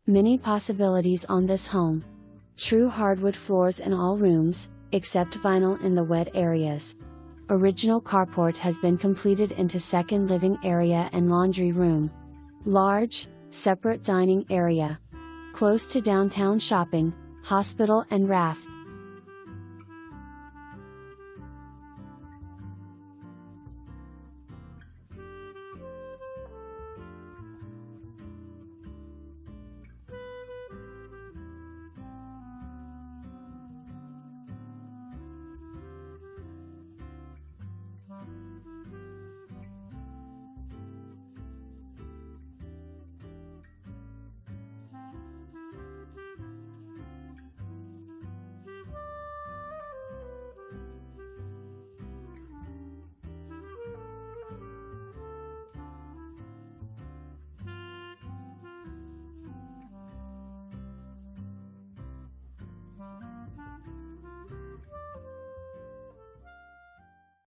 Many possibilities on this home. True hardwood floors in all rooms, except vinyl in the wet areas. Original carport has been completed into second living area and laundry room. Large, separate dining area. Close to downtown shopping, hospital and WRAFB.